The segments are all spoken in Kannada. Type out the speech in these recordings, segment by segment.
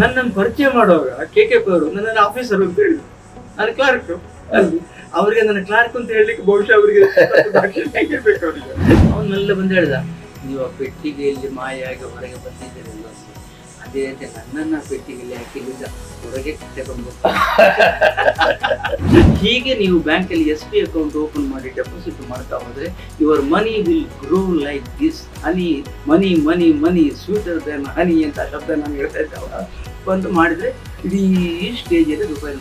ನನ್ನನ್ನು ಪರಿಚಯ ಮಾಡುವಾಗ KKP ಅವರು ನನ್ನ ಆಫೀಸರ್ ಅಂತ ಹೇಳಿದ್ರು, ನಾನು ಕ್ಲಾರ್ಕ್ ಅಲ್ಲಿ. ಅವ್ರಿಗೆ ನನ್ನ ಕ್ಲಾರ್ಕ್ ಅಂತ ಹೇಳಲಿಕ್ಕೆ ಬಹುಶಃ ಅವರಿಗೆ ಬೇಕು. ಅವರಿಗೆ ಅವನ್ನೆಲ್ಲ ಬಂದು ಹೇಳ್ದ, ನೀವು ಆ ಪೆಟ್ಟಿಗೆಯಲ್ಲಿ ಮಾಯಾಗಿ ಹೊರಗೆ ಬಂದಿದ್ದೀರಲ್ಲ, ಅದೇ ರೀತಿ ನನ್ನನ್ನು ಪೆಟ್ಟಿಗೆಯಲ್ಲಿ ಹಾಕಿಲ್ಲ ಹೊರಗೆ ತಗೊಂಡು ಹೀಗೆ ನೀವು ಬ್ಯಾಂಕಲ್ಲಿ SB ಅಕೌಂಟ್ ಓಪನ್ ಮಾಡಿ ಡೆಪಾಸಿಟ್ ಮಾಡ್ತಾ ಹೋದ್ರೆ your money will grow like this honey, money money money sweeter than honey ಅಂತ ಶಬ್ದ ನಾನು ಹೇಳ್ತಾ ಇದ್ದೆ. ಬಂದು ಮಾಡಿದ್ರೆ ಇಡೀ ಸ್ಟೇಜಲ್ಲಿ ರೂಪಾಯಿ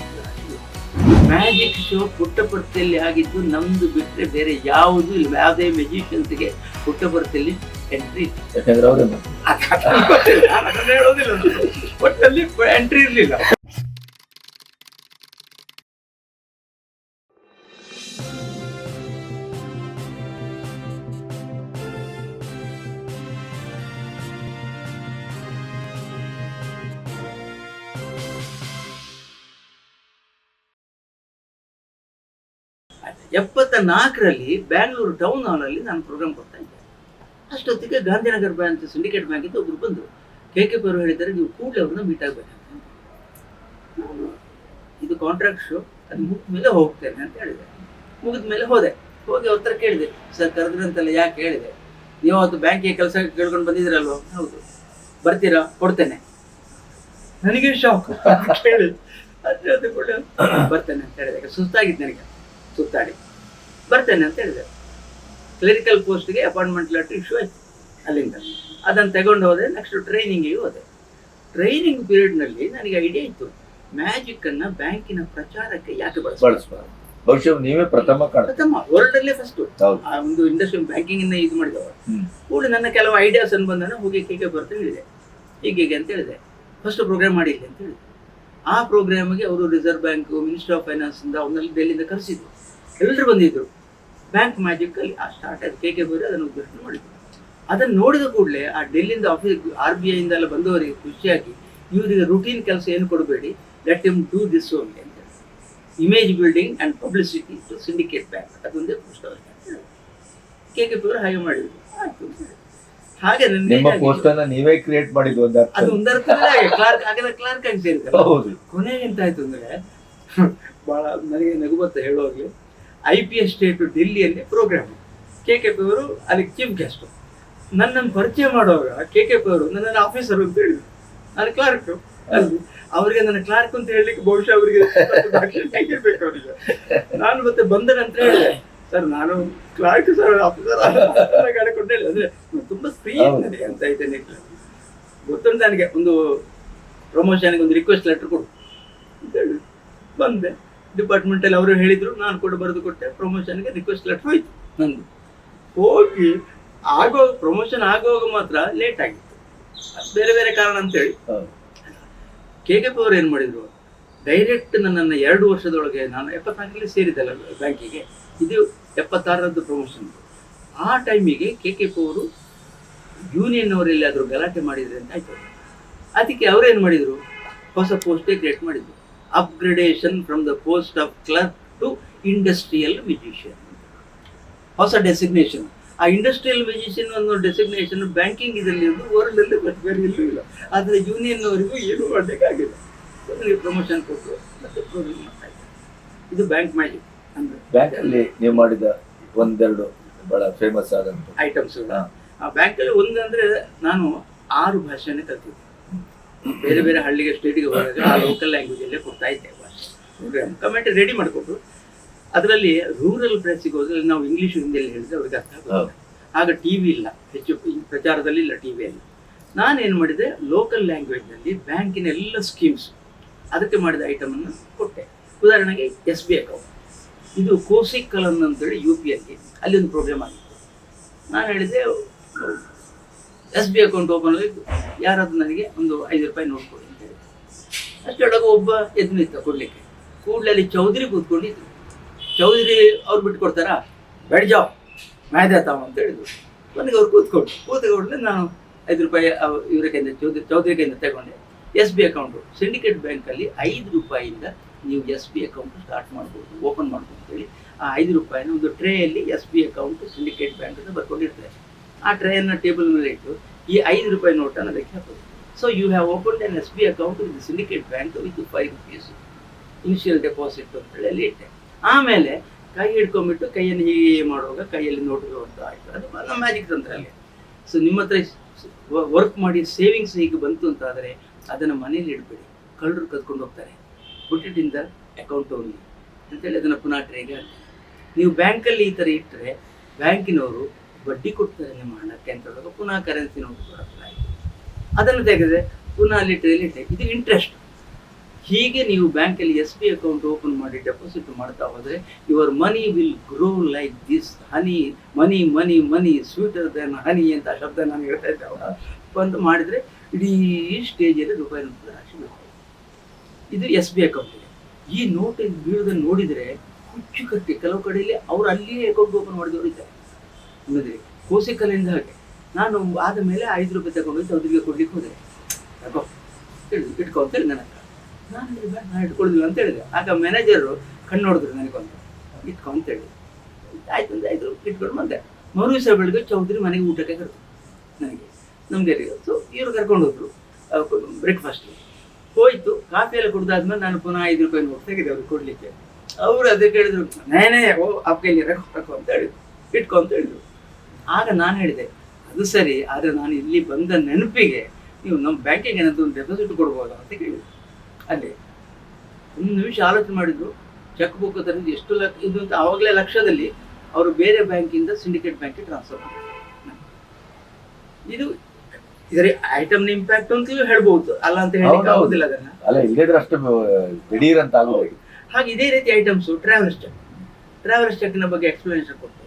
ಮ್ಯಾಜಿಕ್ ಶೋ ಪುಟ್ಟಪರ್ತಿಯಲ್ಲಿ ಆಗಿದ್ದು ನಮ್ದು ಬಿಟ್ಟರೆ ಬೇರೆ ಯಾವುದು ಇಲ್ಲ. ಯಾವುದೇ ಮ್ಯಾಜಿಷಿಯನ್ಸ್ಗೆ ಪುಟ್ಟಪರ್ತಿಯಲ್ಲಿ ಎಂಟ್ರಿ ಹೇಳೋದಿಲ್ಲ, ಒಟ್ಟಲ್ಲಿ ಎಂಟ್ರಿ ಇರಲಿಲ್ಲ. '74ರಲ್ಲಿ ಬ್ಯಾಂಗ್ಳೂರು ಟೌನ್ ಹಾಲಲ್ಲಿ ನಾನು ಪ್ರೋಗ್ರಾಮ್ ಕೊಡ್ತಾ ಇದ್ದೆ. ಅಷ್ಟೊತ್ತಿಗೆ ಗಾಂಧಿನಗರ್ ಬ್ಯಾಂಕ್ ಸಿಂಡಿಕೇಟ್ ಬ್ಯಾಂಕಿಂದ ಒಬ್ರು ಬಂದರು. KKP ಅವರು ಹೇಳಿದ್ದಾರೆ, ನೀವು ಕೂಡಲೇ ಅವ್ರನ್ನ ಮೀಟ್ ಆಗಬೇಕಂತ. ಇದು ಕಾಂಟ್ರಾಕ್ಟ್ ಶೋ, ಅದು ಮುಗಿದ ಮೇಲೆ ಹೋಗ್ತೇನೆ ಅಂತ ಹೇಳಿದೆ. ಮುಗಿದ ಮೇಲೆ ಹೋಗಿ ಅವ್ರ ಹತ್ರ ಕೇಳಿದೆ, ಸರ್ ಕರೆದ್ರಂತೆಲ್ಲ ಯಾಕೆ ಹೇಳಿದೆ, ನೀವು ಅವತ್ತು ಬ್ಯಾಂಕಿಗೆ ಕೆಲಸ ಕೇಳ್ಕೊಂಡು ಬಂದಿದ್ದೀರಲ್ವ? ಹೌದು. ಬರ್ತೀರಾ? ಕೊಡ್ತೇನೆ. ನನಗೆ ಶಾಕ್ ಹೇಳಿ ಅದು ಕೂಡ ಬರ್ತೇನೆ ಅಂತ ಹೇಳಿದೆ. ಸುಸ್ತಾಗಿದ್ದು ನನಗೆ, ಸುತ್ತಾಡಿ ಬರ್ತೇನೆ ಅಂತ ಹೇಳಿದೆ. ಕ್ಲರಿಕಲ್ ಪೋಸ್ಟ್ಗೆ ಅಪಾಯಿಂಟ್ಮೆಂಟ್ ಲೆಟರ್ ಇಶ್ಯೂ ಆಯಿತು ಅಲ್ಲಿಂದ. ಅದನ್ನು ತಗೊಂಡು ಹೋದೆ. ನೆಕ್ಸ್ಟ್ ಟ್ರೈನಿಂಗಿಗೆ ಹೋದೆ. ಟ್ರೈನಿಂಗ್ ಪೀರಿಯಡ್ನಲ್ಲಿ ನನಗೆ ಐಡಿಯಾ ಇತ್ತು, ಮ್ಯಾಜಿಕ್ಕನ್ನು ಬ್ಯಾಂಕಿನ ಪ್ರಚಾರಕ್ಕೆ ಯಾಕೆ ಬಳಸಬಾರ್ದು. ಬಹುಶಃ ನೀವೇ ಪ್ರಥಮ ವರ್ಲ್ಡ್ ಅಲ್ಲೇ ಫಸ್ಟ್ ಆ ಒಂದು ಇಂಡಸ್ಟ್ರಿ ಬ್ಯಾಂಕಿಂಗ್ ಇಂದ ಇದು ಮಾಡಿದವರು. ಕೂಡ ನನ್ನ ಕೆಲವು ಐಡಿಯಾಸ್ ಅನ್ನು ಬಂದ ಹೋಗಿ KKP ಬರ್ತಾ ಹೇಳಿದೆ, ಹೀಗೆ ಅಂತ ಹೇಳಿದೆ. ಫಸ್ಟ್ ಪ್ರೋಗ್ರಾಮ್ ಮಾಡಿಲ್ಲ ಅಂತ ಹೇಳಿದೆ. ಆ ಪ್ರೋಗ್ರಾಮಿಗೆ ಅವರು reserve bank, ministry of finance ಇಂದ ಅವನ್ನೆಲ್ಲ ಡೆಲ್ಲಿಯಿಂದ ಕರೆಸಿದ್ರು. ಎಲ್ಲರೂ ಬಂದಿದ್ರು. ಬ್ಯಾಂಕ್ ಮ್ಯಾಜಿಕ್ ಅಲ್ಲಿ ಸ್ಟಾರ್ಟ್ ಆಯ್ತು. KKP ಅವರು ಅದನ್ನು ಉದ್ಘಾಟನೆ ಮಾಡಿದ್ರು. ಅದನ್ನು ನೋಡಿದ ಕೂಡಲೇ ಆ ಡೆಲ್ಲಿಯಿಂದ ಆಫೀಸ್ RBI ಇಂದ ಎಲ್ಲ ಬಂದವರಿಗೆ ಖುಷಿಯಾಗಿ, ಇವರಿಗೆ ರೂಟೀನ್ ಕೆಲಸ ಏನು ಕೊಡಬೇಡಿ, let him do this only ಅಂತ ಹೇಳಿ, image building and publicity to Syndicate Bank, ಅದೊಂದೇ ಪೋಸ್ಟ್ ಅವರಿಗೆ ಅಂತ ಹೇಳಿ KKP ಅವರು ಹಾಗೆ ಮಾಡಿದ್ರು. ಆಯ್ತು. ಹಾಗೆ ನೀವೇ ಕ್ರಿಯೇಟ್ ಮಾಡಿದ್ದು ಅದು ಒಂದರ್ಥ ಕ್ಲಾರ್ಕ್ ಹಾಗೆ ಕ್ಲಾರ್ಕ್ ಆಗಿ ಸೇರಿದ್ದಾರೆ. ಕೊನೆಗೆ ಎಂತ ಆಯ್ತು ಅಂದ್ರೆ, ಬಹಳ ನನಗೆ ನಗು ಬರ್ತಾ ಹೇಳುವಾಗಲೇ, IPS ಸ್ಟೇಟ್ ಡೆಲ್ಲಿಯಲ್ಲಿ ಪ್ರೋಗ್ರಾಮ್. KKP ಅವರು ಅಲ್ಲಿ ಚೀಫ್ ಗೆಸ್ಟ್. ನನ್ನನ್ನು ಪರಿಚಯ ಮಾಡುವಾಗ KKP ಅವರು ನನ್ನನ್ನು ಆಫೀಸರ್ ಅಂತ ಹೇಳಿದ್ರು, ನಾನು ಕ್ಲಾರ್ಕ್ ಅಲ್ಲಿ. ಅವರಿಗೆ ನನ್ನ ಕ್ಲಾರ್ಕ್ ಅಂತ ಹೇಳಲಿಕ್ಕೆ ಬಹುಶಃ ಅವರಿಗೆ ಬೇಕು ಅವರಿಗೆ. ನಾನು ಮತ್ತೆ ಬಂದ ನಂತರ ಹೇಳಿದೆ, ಸರ್ ನಾನು ಕ್ಲಾರ್ಕ್ ಸರ್, ಆಫೀಸರ್ ಗಾಡಿಕೊಂಡು ಹೇಳಿ ಅಂದ್ರೆ ತುಂಬಾ ಫ್ರೀ ಅಂತ ಇದ್ದೇನೆ. ಗೊತ್ತುಂಟು ನನಗೆ, ಒಂದು ಪ್ರಮೋಷನ್ಗೆ ಒಂದು ರಿಕ್ವೆಸ್ಟ್ ಲೆಟರ್ ಕೊಡು ಅಂತ ಹೇಳಿ ಬಂದೆ. ಡಿಪಾರ್ಟ್ಮೆಂಟಲ್ಲಿ ಅವರು ಹೇಳಿದ್ರು, ನಾನು ಕೂಡ ಬರೆದು ಕೊಟ್ಟೆ. ಪ್ರಮೋಷನ್ಗೆ ರಿಕ್ವೆಸ್ಟ್ ಲೆಟರ್ ಹೋಯ್ತು ನಂದು. ಹೋಗಿ ಪ್ರಮೋಷನ್ ಆಗುವಾಗ ಮಾತ್ರ ಲೇಟ್ ಆಗಿತ್ತು, ಬೇರೆ ಬೇರೆ ಕಾರಣ ಅಂತೇಳಿ. KKP ಅವರು ಏನು ಮಾಡಿದ್ರು, ಡೈರೆಕ್ಟ್ ನನ್ನನ್ನು 2 ವರ್ಷದೊಳಗೆ, ನಾನು 74ರಲ್ಲಿ ಸೇರಿದ್ದಲ್ಲ ಬ್ಯಾಂಕಿಗೆ, ಇದು 76ರದ್ದು ಪ್ರಮೋಷನ್. ಆ ಟೈಮಿಗೆ KKP ಅವರು ಯೂನಿಯನ್ ಅವರೆಲ್ಲಿ ಆದರೂ ಗಲಾಟೆ ಮಾಡಿದ್ರೆ ಅಂತ ಆಯ್ತು. ಅದಕ್ಕೆ ಅವರೇನು ಮಾಡಿದರು, ಹೊಸ ಪೋಸ್ಟೇ ಕ್ರಿಯೇಟ್ ಮಾಡಿದ್ರು. Upgradation from the post of clerk to industrial musician, ಹೊಸ ಡೆಸಿಗ್ನೇಷನ್. ಆ ಇಂಡಸ್ಟ್ರಿಯಲ್ ಮ್ಯೂಜಿಷಿಯನ್ ಅನ್ನೋ ಡೆಸಿಗ್ನೇಷನ್ ಬ್ಯಾಂಕಿಂಗ್ ಇದರಲ್ಲಿ ವರ್ಲ್ಡಲ್ಲಿ ಬೇರೆ ಎಲ್ಲೂ ಇಲ್ಲ. ಆದರೆ ಯೂನಿಯನ್ ಅವರಿಗೂ ಏನೂ ಮಾಡಬೇಕಾಗಿಲ್ಲ. ನನಗೆ ಪ್ರಮೋಷನ್ ಕೊಟ್ಟರು, ಮತ್ತೆ ಪ್ರೋಗ್ರಾಮ್ ಮಾಡ್ತಾ ಇದ್ದಾರೆ. ಇದು ಬ್ಯಾಂಕ್ ಮ್ಯಾಜಿಕ್ ಅಂದರೆ. ಬ್ಯಾಂಕಲ್ಲಿ ನೀವು ಮಾಡಿದ ಒಂದೆರಡು ಬಹಳ ಫೇಮಸ್ ಆದಂಥ ಐಟಮ್ಸ್. ಆ ಬ್ಯಾಂಕಲ್ಲಿ ಒಂದು ಅಂದರೆ, ನಾನು 6 ಭಾಷೆನೇ ಕಲ್ತಿದ್ದೆ. ಬೇರೆ ಬೇರೆ ಹಳ್ಳಿಗೆ, ಸ್ಟೇಟಿಗೆ ಹೋದಾಗ ಆ ಲೋಕಲ್ ಲ್ಯಾಂಗ್ವೇಜಲ್ಲೇ ಕೊಡ್ತಾ ಇದ್ದೆ ಭಾಷೆ. ಕಮೆಂಟ್ ರೆಡಿ ಮಾಡಿಕೊಟ್ರು. ಅದರಲ್ಲಿ ರೂರಲ್ ಪ್ಲೇಸಿಗೆ ಹೋದ್ರೆ ನಾವು ಇಂಗ್ಲೀಷ್ ಹಿಂದಿಯಲ್ಲಿ ಹೇಳಿದ್ರೆ ಅವ್ರಿಗೆ ಅರ್ಥ ಆಗುತ್ತೆ. ಆಗ TV ಇಲ್ಲ, ಹೆಚ್ಚು ಪ್ರಚಾರದಲ್ಲಿ ಇಲ್ಲ TVಯಲ್ಲಿ. ನಾನೇನು ಮಾಡಿದೆ, ಲೋಕಲ್ ಲ್ಯಾಂಗ್ವೇಜ್ನಲ್ಲಿ ಬ್ಯಾಂಕಿನ ಎಲ್ಲ ಸ್ಕೀಮ್ಸ್ ಅದಕ್ಕೆ ಮಾಡಿದ ಐಟಮನ್ನು ಕೊಟ್ಟೆ. ಉದಾಹರಣೆಗೆ SB ಅಕೌಂಟ್, ಇದು ಕೋಸಿಕಲನ್ ಅಂತೇಳಿ UPಯಲ್ಲಿ ಅಲ್ಲಿ ಒಂದು ಪ್ರೋಗ್ರಾಮ್ ಆಗಿತ್ತು. ನಾನು ಹೇಳಿದೆ, SB ಅಕೌಂಟ್ ಓಪನ್ ಆಗಿತ್ತು, ಯಾರಾದರೂ ನನಗೆ ಒಂದು 5 ರೂಪಾಯಿ ನೋಟ್ ಕೊಡಿ ಅಂತ ಹೇಳಿದೆ. ಅಷ್ಟೊಳಗೆ ಒಬ್ಬ ಎದ್ದು ನಿಂತ ಕೊಡಲಿಕ್ಕೆ. ಕೂಡಲೇ ಅಲ್ಲಿ ಚೌಧರಿ ಕೂತ್ಕೊಂಡಿದ್ರು. ಚೌಧರಿ ಅವ್ರು ಬಿಟ್ಟು ಕೊಡ್ತಾರಾ, ಬೇಡ ಜಾವ್ ಮ್ಯಾದಾತಾವ ಅಂತ ಹೇಳಿದ್ರು. ನನಗೆ ಅವ್ರು ಕೂತ್ಕೊಂಡ್ರೆ ನಾನು 5 ರೂಪಾಯಿ ಇವರ ಕೈಯಿಂದ, ಚೌಧರಿ ಕೈಯಿಂದ ತಗೊಂಡೆ. SB ಅಕೌಂಟು ಸಿಂಡಿಕೇಟ್ ಬ್ಯಾಂಕಲ್ಲಿ 5 ರೂಪಾಯಿಯಿಂದ ನೀವು SB ಅಕೌಂಟ್ ಸ್ಟಾರ್ಟ್ ಮಾಡ್ಬೋದು, ಓಪನ್ ಮಾಡ್ಬೋದು ಅಂತೇಳಿ ಆ 5 ರೂಪಾಯಿನ ಒಂದು ಟ್ರೇಯಲ್ಲಿ SB ಅಕೌಂಟ್ ಸಿಂಡಿಕೇಟ್ ಬ್ಯಾಂಕ್ ಅಂತ ಬರ್ಕೊಂಡಿರ್ತಾರೆ. ಆ ಟ್ರೇಯನ್ನು ಟೇಬಲ್ ಮೇಲೆ ಇಟ್ಟು ಈ 5 ರೂಪಾಯಿ ನೋಟನ್ನು ಅದಕ್ಕೆ ಹಾಕೋದು. So you have open an SBI account with Syndicate Bank with 5 rupees initial deposit ಅಂತೇಳಿ ಅಲ್ಲಿ ಇಟ್ಟೆ. ಆಮೇಲೆ ಕೈ ಹಿಡ್ಕೊಂಡ್ಬಿಟ್ಟು ಕೈಯನ್ನು ಹೀಗೆ ಮಾಡುವಾಗ ಕೈಯಲ್ಲಿ ನೋಟುಗಳು ಅಂತ ಆಯಿತು. ಅದು ನಮ್ಮ ಮ್ಯಾಜಿಕ್ ತಂತ್ರ ಅಲ್ಲಿ. ಸೊ ನಿಮ್ಮ ಹತ್ರ ವರ್ಕ್ ಮಾಡಿ ಸೇವಿಂಗ್ಸ್ ಹೀಗೆ ಬಂತು ಅಂತಾದರೆ ಅದನ್ನು ಮನೇಲಿ ಇಡಬೇಡಿ, ಕಳ್ಳರು ಕದ್ಕೊಂಡು ಹೋಗ್ತಾರೆ. Put it in the account only ಅಂತೇಳಿ ಅದನ್ನು ಪುನಃ ಟ್ರೇಗೆ ಹಾಕ್ತಾರೆ. ನೀವು ಬ್ಯಾಂಕಲ್ಲಿ ಈ ಥರ ಇಟ್ಟರೆ ಬ್ಯಾಂಕಿನವರು ಬಡ್ಡಿ ಕೊಡ್ತಾರೆ ನಿಮ್ಮ ಹಣಕ್ಕೆ ಅಂತ ಹೇಳುವಾಗ ಪುನಃ ಕರೆನ್ಸಿ ನೋಟು ಕೊಡ್ತಾರೆ. ಅದನ್ನು ತೆಗೆದರೆ ಪುನಃ ಅಲ್ಲಿ ಟ್ರೇಲಿ ಇಟ್ಟೆ, ಇದು ಇಂಟ್ರೆಸ್ಟ್. ಹೀಗೆ ನೀವು ಬ್ಯಾಂಕಲ್ಲಿ SBI ಅಕೌಂಟ್ ಓಪನ್ ಮಾಡಿ ಡೆಪಾಸಿಟ್ ಮಾಡ್ತಾ ಹೋದರೆ your money will grow like this. Honey money money money sweeter than honey ಅಂತ ಶಬ್ದ ನಾನು ಹೇಳ್ತಾ ಇದ್ದೆ. ಬಂದು ಮಾಡಿದರೆ ಇಡೀ ಸ್ಟೇಜಲ್ಲಿ ರೂಪಾಯಿ ನೋಟು ರಾಶಿ ಬರ್ತದೆ. ಇದು SBI ಅಕೌಂಟಿಗೆ. ಈ ನೋಟ್ ಬೀಳೋದನ್ನು ನೋಡಿದರೆ ಹುಚ್ಚು ಕಟ್ಟಿ ಕೆಲವು ಕಡೆಯಲ್ಲಿ ಅವರು ಅಲ್ಲಿಯೇ ಅಕೌಂಟ್ ಓಪನ್ ಮಾಡಿದವರು ಇದ್ದಾರೆ. ನೋಡಿದ್ರಿ ಕೋಸಿಕಲ್ಲಿಂದ ಹಾಗೆ ನಾನು ಆದ ಮೇಲೆ 5 ರೂಪಾಯಿ ತಗೊಂಡು ಅವರಿಗೆ ಕೊಡ್ಲಿಕ್ಕೆ ಹೋದೆ. ಯಾಕೋ ಹೇಳಿದ್ರು ಇಟ್ಕೊ ಅಂತೇಳಿ ನನ್ನ ಹತ್ರ. ನಾನು ಹೇಳಿದೆ ನಾನು ಇಟ್ಕೊಳ್ಳಿಲ್ಲ ಅಂತ ಹೇಳಿದೆ. ಆಗ ಮ್ಯಾನೇಜರು ಕಣ್ಣು ನೋಡಿದ್ರು ನನಗೊಂದು, ಇಟ್ಕೊ ಅಂತೇಳಿ. ಆಯ್ತು ಒಂದು 5 ರೂಪಾಯಿ ಇಟ್ಕೊಂಡು ಬಂದೆ. ಮರುದಿವಸ ಬೆಳಗ್ಗೆ ಚೌಧರಿ ಮನೆಗೆ ಊಟಕ್ಕೆ ಕರೆದು ನನಗೆ ನಮಗೆ. ಸೊ ಇವರು ಕರ್ಕೊಂಡು ಹೋದ್ರು ಬ್ರೇಕ್ಫಾಸ್ಟ್ಗೆ. ಹೋಯ್ತು, ಕಾಫಿ ಎಲ್ಲ ಕುಡ್ದಾದ್ಮೇಲೆ ನಾನು ಪುನಃ 5 ರೂಪಾಯಿ ನೋಟ್ ತೆಗೆದೆ ಅವ್ರಿಗೆ ಕೊಡಲಿಕ್ಕೆ. ಅವರು ಅದೇ ಕೇಳಿದ್ರು, ನೇನೇ ಓ ಆ ಕೈಲಿ ರೊಕ್ಕ ಅಂತ ಹೇಳಿದ್ರು, ಇಟ್ಕೊ ಅಂತ ಹೇಳಿದ್ರು. ಆಗ ನಾನು ಹೇಳಿದೆ ಅದು ಸರಿ, ಆದರೆ ನಾನು ಇಲ್ಲಿ ಬಂದ ನೆನಪಿಗೆ ನೀವು ನಮ್ಮ ಬ್ಯಾಂಕಿಗೆ ಏನಾದ್ರು ಒಂದು ಡೆಪಾಸಿಟ್ ಕೊಡ್ಬೋದಾ ಅಂತ ಕೇಳಿದ್ರು. ಅಲ್ಲಿ 1 ನಿಮಿಷ ಆಲೋಚನೆ ಮಾಡಿದ್ರು. ಚೆಕ್ ಬುಕ್ ತರದ್ದು ಎಷ್ಟು ಇದು ಅಂತ ಆವಾಗಲೇ ಲಕ್ಷದಲ್ಲಿ ಅವರು ಬೇರೆ ಬ್ಯಾಂಕಿಂದ ಸಿಂಡಿಕೇಟ್ ಬ್ಯಾಂಕಿಗೆ ಟ್ರಾನ್ಸ್ಫರ್ ಮಾಡಿದ್ರು. ಇದು ಇದರ ಐಟಮ್ನ ಇಂಪ್ಯಾಕ್ಟ್ ಅಂತಲೂ ಹೇಳ್ಬಹುದು, ಅಲ್ಲ ಅಂತ ಹೇಳಿ ಆಗೋದಿಲ್ಲ ಅದನ್ನ. ಅಲ್ಲ ಇಲ್ಲದ್ರೆ ಅಷ್ಟು ದಿಢೀರ್ ಅಂತ ಆಗೋದು. ಹಾಗೆ ಇದೇ ರೀತಿ ಐಟಮ್ಸು ಟ್ರಾವೆಲ್ಸ್ ಚೆಕ್ನ ಬಗ್ಗೆ ಎಕ್ಸ್ಪ್ಲನೇಷನ್ ಕೊಟ್ಟು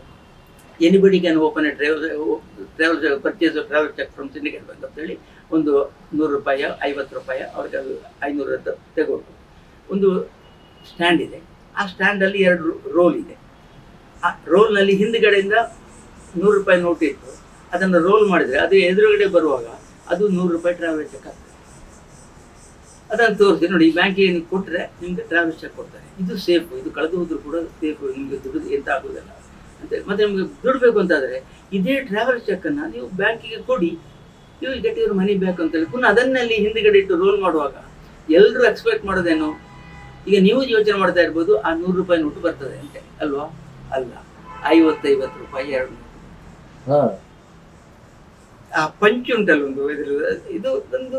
anybody can open a travel purchase travel cheque from Syndicate Bank ಅಂತೇಳಿ ಒಂದು 100 ರೂಪಾಯಿ 50 ರೂಪಾಯಿ ಅವ್ರಿಗೆ ಅದು 500 ತಗೊಂಡು ಒಂದು ಸ್ಟ್ಯಾಂಡ್ ಇದೆ. ಆ ಸ್ಟ್ಯಾಂಡಲ್ಲಿ 2 ರೋಲ್ ಇದೆ. ಆ ರೋಲ್ನಲ್ಲಿ ಹಿಂದುಗಡೆಯಿಂದ 100 ರೂಪಾಯಿ ನೋಟ್ ಇತ್ತು. ಅದನ್ನು ರೋಲ್ ಮಾಡಿದರೆ ಅದು ಎದುರುಗಡೆ ಬರುವಾಗ ಅದು 100 ರೂಪಾಯಿ ಟ್ರಾವೆಲ್ ಚೆಕ್ ಆಗ್ತದೆ. ಅದನ್ನು ತೋರಿಸಿ ನೋಡಿ, ಈ ಬ್ಯಾಂಕಿಗೆ ಕೊಟ್ಟರೆ ನಿಮಗೆ ಟ್ರಾವೆಲ್ ಚೆಕ್ ಕೊಡ್ತಾರೆ. ಇದು ಸೇಫು, ಇದು ಕಳೆದು ಹೋದ್ರೂ ಕೂಡ ಸೇಫು, ನಿಮಗೆ ದುಡ್ಡು ಎಂತ ಆಗೋದಿಲ್ಲ ಅಂತ. ಮತ್ತು ನಿಮಗೆ ದುಡ್ಡು ಬೇಕು ಅಂತಾದರೆ ಇದೇ ಟ್ರಾವೆಲ್ ಚೆಕ್ಕನ್ನು ನೀವು ಬ್ಯಾಂಕಿಗೆ ಕೊಡಿ, you will get your money back ಅಂತೇಳಿ. ಪುನಃ ಅದನ್ನಲ್ಲಿ ಹಿಂದುಗಡೆ ಇಟ್ಟು ರೋಲ್ ಮಾಡುವಾಗ ಎಲ್ಲರೂ ಎಕ್ಸ್ಪೆಕ್ಟ್ ಮಾಡೋದೇನು, ಈಗ ನೀವು ಯೋಚನೆ ಮಾಡ್ತಾ ಇರ್ಬೋದು ಆ 100 ರೂಪಾಯಿ ನೋಟು ಬರ್ತದೆ ಅಂತೆ ಅಲ್ವಾ? ಅಲ್ಲ, 50 ರೂಪಾಯಿ 2 ನೋಟು. ಆ ಪಂಚ್ ಉಂಟಲ್ಲ ಒಂದು ಇದು ಒಂದು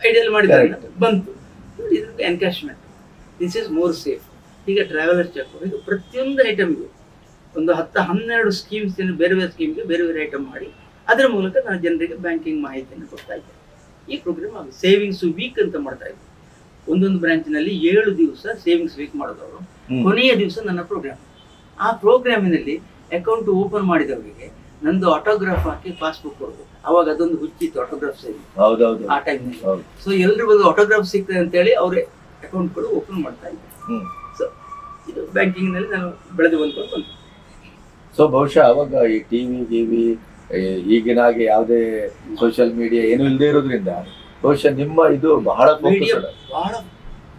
ಐಡಿಯಲ್ ಮಾಡಿದ್ದಾರೆ, ಬಂತು. ಇದು encashment, this is more safe. ಈಗ ಟ್ರಾವೆಲರ್ ಚೆಕ್ ಇದು ಪ್ರತಿಯೊಂದು ಐಟಮ್ಗೂ ಒಂದು 10-12 ಸ್ಕೀಮ್ಸ್ ಬೇರೆ ಬೇರೆ ಸ್ಕೀಮ್ಗೆ ಬೇರೆ ಬೇರೆ ಐಟಮ್ ಮಾಡಿ ಅದರ ಮೂಲಕ ನಾನು ಜನರಿಗೆ ಬ್ಯಾಂಕಿಂಗ್ ಮಾಹಿತಿಯನ್ನು ಕೊಡ್ತಾ ಇದ್ದೆ. ಈ ಪ್ರೋಗ್ರಾಮ್ ಆಗ ಸೇವಿಂಗ್ಸ್ ವೀಕ್ ಅಂತ ಮಾಡ್ತಾ ಇದ್ದೆ. ಒಂದೊಂದು ಬ್ರಾಂಚಿನಲ್ಲಿ 7 ದಿವಸ ಸೇವಿಂಗ್ಸ್ ವೀಕ್ ಮಾಡೋದವರು. ಕೊನೆಯ ದಿವಸ ನನ್ನ ಪ್ರೋಗ್ರಾಮ್. ಆ ಪ್ರೋಗ್ರಾಮಿನಲ್ಲಿ ಅಕೌಂಟ್ ಓಪನ್ ಮಾಡಿದವರಿಗೆ ನಂದು ಆಟೋಗ್ರಾಫ್ ಹಾಕಿ ಪಾಸ್ಬುಕ್ ಕೊಡೋದು. ಅವಾಗ ಅದೊಂದು ಹುಚ್ಚಿತ್ತು ಆಟೋಗ್ರಾಫ್ ಸೇರಿ ಆ ಟೈಮ್ನಲ್ಲಿ. ಸೊ ಎಲ್ಲರೂ ಬಂದು ಆಟೋಗ್ರಾಫ್ ಸಿಗ್ತದೆ ಅಂತೇಳಿ ಅವರೇ ಅಕೌಂಟ್ಗಳು ಓಪನ್ ಮಾಡ್ತಾ ಇದ್ದಾರೆ. ಸೊ ಇದು ಬ್ಯಾಂಕಿಂಗ್ನಲ್ಲಿ ನಾನು ಬೆಳೆದು ಬಂದು. ಸೊ ಬಹುಶಃ ಅವಾಗ ಈ ಟಿವಿ ಈಗಿನ ಹಾಗೆ ಯಾವುದೇ ಸೋಷಿಯಲ್ ಮೀಡಿಯಾ ಏನು ಇಲ್ಲದೆ ಇರೋದ್ರಿಂದ ಬಹುಶಃ ನಿಮ್ಮ ಇದು ಬಹಳ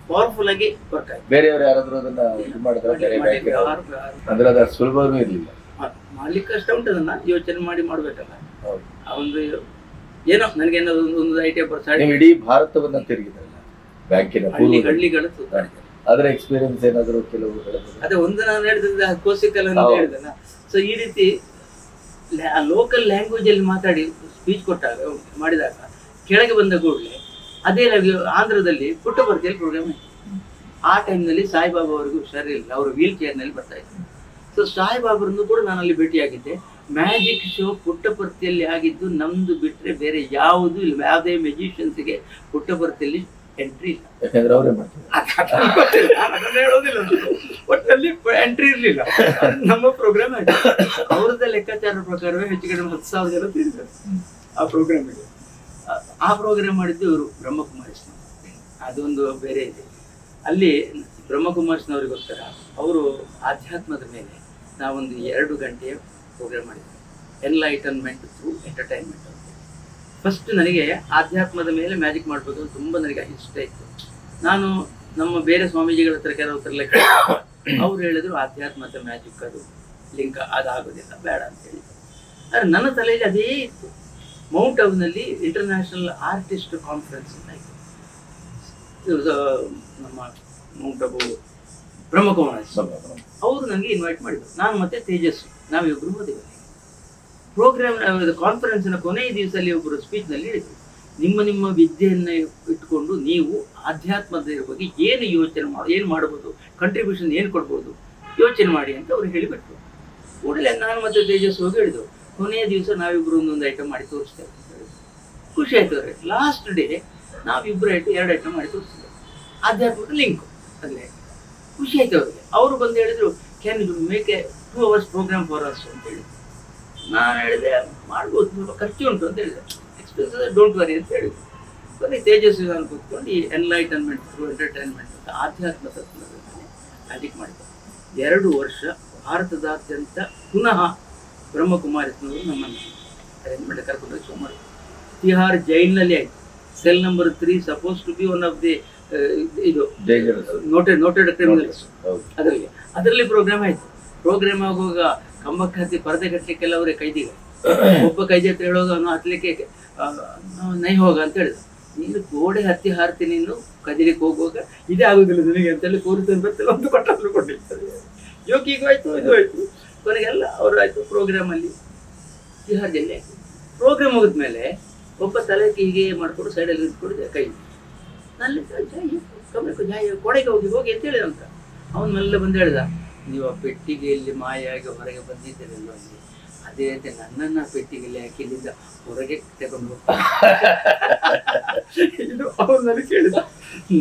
ಪವರ್ಫುಲ್ ಆಗಿ ವರ್ಕ್ ಆಯ್ತು. ಬೇರೆಯವರು ಯಾರಾದ್ರೂ ಅದನ್ನ ಇದು ಮಾಡಿದ್ರೆ ಬೇರೆ ಬ್ಯಾಂಕ್ ಅಂದ್ರೆ ಅದು ಸುಲಭವೂ ಇರಲಿಲ್ಲ ಮಾಡ್ಲಿಕ್ಕೆ ಕಷ್ಟ ಉಂಟು. ಅದನ್ನ ಯೋಚನೆ ಮಾಡಿ ಮಾಡ್ಬೇಕಲ್ಲ. ಆ ಒಂದು ಏನೋ ನನಗೇನೋ ಒಂದು ಐಡಿಯಾ ಬರ್ತಾ ಇಡೀ ಭಾರತವನ್ನ ತಿರುಗಿದ್ರಲ್ಲ ಬ್ಯಾಂಕಿನ ಹಳ್ಳಿಗಳು ಸುತ್ತಾಡಿದ್ದಾರೆ. ಅದರ ಎಕ್ಸ್ಪೀರಿಯನ್ಸ್ ಏನಾದ್ರು ಕೆಲವು ಅದೇ ಒಂದು ನಾನು ಹೇಳಿದ ಕೋಸಿಕಲ್ ಅಂತ ಹೇಳಿದಲ್ಲ. ಸೊ ಈ ರೀತಿ ಲೋಕಲ್ ಲ್ಯಾಂಗ್ವೇಜ್ ಅಲ್ಲಿ ಮಾತಾಡಿ ಸ್ಪೀಚ್ ಕೊಟ್ಟಾಗ ಮಾಡಿದಾಗ ಕೆಳಗೆ ಬಂದ ಕೂಡಲೇ ಅದೇ ಆಂಧ್ರದಲ್ಲಿ ಪುಟ್ಟಪರ್ತಿಯಲ್ಲಿ ಪ್ರೋಗ್ರಾಮ್ ಇತ್ತು. ಆ ಟೈಮ್ನಲ್ಲಿ ಸಾಯಿಬಾಬಾ ಅವರಿಗೂ ಹುಷಾರಿಲ್ಲ, ಅವರು ವೀಲ್ ಚೇರ್ನಲ್ಲಿ ಬರ್ತಾ ಇದ್ರು. ಸೊ ಸಾಯಿಬಾಬರನ್ನು ಕೂಡ ನಾನು ಅಲ್ಲಿ ಭೇಟಿಯಾಗಿದ್ದೆ. ಮ್ಯಾಜಿಕ್ ಶೋ ಪುಟ್ಟಪರ್ತಿಯಲ್ಲಿ ಆಗಿದ್ದು ನಮ್ದು ಬಿಟ್ಟರೆ ಬೇರೆ ಯಾವುದೂ ಇಲ್ಲ. ಯಾವುದೇ ಮ್ಯಾಜಿಷಿಯನ್ಸ್ಗೆ ಪುಟ್ಟಪರ್ತಿಯಲ್ಲಿ ಎಂಟ್ರಿ ಇಲ್ಲ, ಯಾಕಂದ್ರೆ ಅವರೇ ಮಾಡ್ತಾರೆ. ಹೇಳೋದಿಲ್ಲ, ಒಟ್ಟಲ್ಲಿ ಎಂಟ್ರಿ ಇರಲಿಲ್ಲ. ನಮ್ಮ ಪ್ರೋಗ್ರಾಮ್ ಆಗಿದೆ. ಅವ್ರದ್ದೇ ಲೆಕ್ಕಾಚಾರ ಪ್ರಕಾರವೇ ಹೆಚ್ಚು ಕಡಿಮೆ 10,000 ಜನ ತಿಂತಾರೆ ಆ ಪ್ರೋಗ್ರಾಮಿಗೆ. ಆ ಪ್ರೋಗ್ರಾಮ್ ಮಾಡಿದ್ದು ಇವರು ಬ್ರಹ್ಮಕುಮಾರಿಸ್ನವರು. ಅದೊಂದು ಬೇರೆ ಇದೆ. ಅಲ್ಲಿ ಬ್ರಹ್ಮಕುಮಾರಿಸ್ನವರಿಗೋಸ್ಕರ ಅವರು ಆಧ್ಯಾತ್ಮದ ಮೇಲೆ ನಾವೊಂದು 2 ಗಂಟೆಯ ಪ್ರೋಗ್ರಾಮ್ ಮಾಡಿದ್ವಿ. ಎನ್ಲೈಟನ್ಮೆಂಟ್ ಥ್ರೂ ಎಂಟರ್ಟೈನ್ಮೆಂಟ್ ಅಂತ. ಫಸ್ಟ್ ನನಗೆ ಆಧ್ಯಾತ್ಮದ ಮೇಲೆ ಮ್ಯಾಜಿಕ್ ಮಾಡಬೇಕು ಅಂತ ತುಂಬ ನನಗೆ ಇಷ್ಟ ಇತ್ತು. ನಾನು ನಮ್ಮ ಬೇರೆ ಸ್ವಾಮೀಜಿಗಳ ಹತ್ರ ಕೆಲವು ಲೆಕ್ಕ ಅವ್ರು ಹೇಳಿದ್ರು ಆಧ್ಯಾತ್ಮದ ಮ್ಯಾಜಿಕ್ ಅದು ಲಿಂಕ್ ಅದಾಗೋದಿಲ್ಲ, ಬೇಡ ಅಂತ ಹೇಳಿ. ಆದರೆ ನನ್ನ ತಲೆಯಲ್ಲಿ ಅದೇ ಇತ್ತು. ಮೌಂಟ್ ಅಬ್ನಲ್ಲಿ ಇಂಟರ್ನ್ಯಾಷನಲ್ ಆರ್ಟಿಸ್ಟ್ ಕಾನ್ಫರೆನ್ಸ್ ಅಂತ ಆಯಿತು. ನಮ್ಮ ಮೌಂಟ್ ಅಬು ಬ್ರಹ್ಮಕುಮಾರಿ ಅವರು ನನಗೆ ಇನ್ವೈಟ್ ಮಾಡಿದರು. ನಾನು ಮತ್ತೆ ತೇಜಸ್ವಿ ನಾವಿಬ್ಬರು ಹೋದೆವು. ಪ್ರೋಗ್ರಾಮ್ ಕಾನ್ಫರೆನ್ಸ್ನ ಕೊನೆಯ ದಿವಸದಲ್ಲಿ ಒಬ್ಬರು ಸ್ಪೀಚ್ನಲ್ಲಿ ಹೇಳಿದರು, ನಿಮ್ಮ ವಿದ್ಯೆಯನ್ನು ಇಟ್ಕೊಂಡು ನೀವು ಆಧ್ಯಾತ್ಮದ ಬಗ್ಗೆ ಏನು ಮಾಡ್ಬೋದು, ಕಂಟ್ರಿಬ್ಯೂಷನ್ ಏನು ಕೊಡ್ಬೋದು ಯೋಚನೆ ಮಾಡಿ ಅಂತ ಅವ್ರು ಹೇಳಿಬಿಟ್ರು. ಕೂಡಲೇ ನಾನು ಮತ್ತೆ ತೇಜಸ್ವಿ ಹೋಗಿ ಹೇಳಿದ್ರು, ಕೊನೆಯ ದಿವಸ ನಾವಿಬ್ಬರು ಒಂದೊಂದು ಐಟಮ್ ಮಾಡಿ ತೋರಿಸ್ತೇವೆ ಅಂತ ಹೇಳಿದ್ರು. ಖುಷಿ ಆಯ್ತು ಅವ್ರಿಗೆ. ಲಾಸ್ಟ್ ಡೇ ನಾವಿಬ್ಬರು 2 ಐಟಮ್ ಮಾಡಿ ತೋರಿಸ್ತಿದ್ದೇವೆ, ಆಧ್ಯಾತ್ಮದ ಲಿಂಕ್ ಅಲ್ಲೇ. ಖುಷಿ ಆಯ್ತು ಅವ್ರಿಗೆ. ಅವರು ಬಂದು ಹೇಳಿದ್ರು, can you make a 2 hours programme for us ಅಂತ ಹೇಳಿದ್ರು. ನಾನು ಹೇಳಿದೆ ಮಾಡ್ಬೋದು, ಸ್ವಲ್ಪ ಖರ್ಚು ಉಂಟು ಅಂತ ಹೇಳಿದೆ. ಎಕ್ಸ್ಪೆನ್ಸಸ್ ಡೋಂಟ್ ವರಿ ಅಂತ ಹೇಳಿದ್ರು. ಬರೀ ತೇಜಸ್ವಿ ನಾನು ಕೂತ್ಕೊಂಡು ಈ ಎನ್ಲೈಟನ್ಮೆಂಟ್ ಥ್ರೂ ಎಂಟರ್ಟೈನ್ಮೆಂಟ್ ಅಂತ ಆಧ್ಯಾತ್ಮ ತತ್ವದ ಮೇಲೆ ಅಡಿಕ್ಟ್ ಮಾಡಿದ್ದೆ. 2 ವರ್ಷ ಭಾರತದಾದ್ಯಂತ ಪುನಃ ಬ್ರಹ್ಮಕುಮಾರಿಸ್ನವರು ನಮ್ಮನ್ನು ಅರೇಂಜ್ಮೆಂಟ್ ಕರ್ಕೊಂಡು ಶೋ ಮಾಡಿದ್ರು. ತಿಹಾರ್ ಜೈಲ್ನಲ್ಲಿ ಆಯಿತು. Cell number 3 suppose to be one of the ಇದು ನೋಟೆಡ್ ಕ್ರಿಮಿನಲ್ಸ್. ಅದರಲ್ಲಿ ಪ್ರೋಗ್ರಾಮ್ ಆಯಿತು. ಪ್ರೋಗ್ರಾಮ್ ಆಗುವಾಗ ಕಂಬಕ್ಕೆ ಹತ್ತಿ ಪರದೆ ಕಟ್ಟಲಿಕ್ಕೆಲ್ಲ ಅವರೇ ಕೈದಿಗಳು. ಒಬ್ಬ ಕೈದಿ ಹತ್ರ ಹೇಳೋದು ಅವನು ಹತ್ತಲಿಕ್ಕೆ ನೈ ಹೋಗ ಅಂತ ಹೇಳಿದ. ನೀನು ಗೋಡೆ ಹತ್ತಿ ಹಾರ್ತೀನಿ, ನೀನು ಕದಿಲಿಕ್ಕೆ ಹೋಗುವಾಗ ಇದೇ ಆಗುದಿಲ್ಲ ನನಗೆ ಅಂತೇಳಿ ಕೋರಿತ ಬರ್ತಲ್ಲ ಒಂದು ಕೊಟ್ಟರು ಕೊಟ್ಟಿರ್ತಾರೆ. ಯೋಗಿಗೂ ಆಯಿತು, ಇದು ಆಯಿತು. ಕೊನೆಗೆಲ್ಲ ಅವರು ಆಯಿತು. ಪ್ರೋಗ್ರಾಮಲ್ಲಿ ತಿಹಾರ್ ಜೈಲಿ ಆಯಿತು. ಪ್ರೋಗ್ರಾಮ್ ಮುಗಿದ್ಮೇಲೆ ಒಬ್ಬ ತಲೆಗೆ ಹೀಗೆ ಮಾಡಿಕೊಂಡು ಸೈಡಲ್ಲಿ ನಿಂತ್ಕೊಂಡು ಕೈ ನಲ್ಲಿ ಜಾಯಿ ಕೊಡೆಗೆ ಹೋಗಿ ಅಂತ ಹೇಳಿದ ಅಂತ. ಅವನು ಮೆಲ್ಲ ಬಂದು ಹೇಳಿದ, ನೀವು ಆ ಪೆಟ್ಟಿಗೆಯಲ್ಲಿ ಮಾಯಾಗಿ ಹೊರಗೆ ಬಂದಿದ್ದೀರಲ್ಲ ಅಲ್ಲಿ, ಅದೇ ರೀತಿ ನನ್ನನ್ನು ಪೆಟ್ಟಿಗೆಯಲ್ಲಿ ಹಾಕಿ ಇಲ್ಲಿಂದ ಹೊರಗೆ ತಗೊಂಡು ಹೋಗ್ತಾರೆ. ಇದು ಅವನಲ್ಲಿ ಕೇಳಿದ.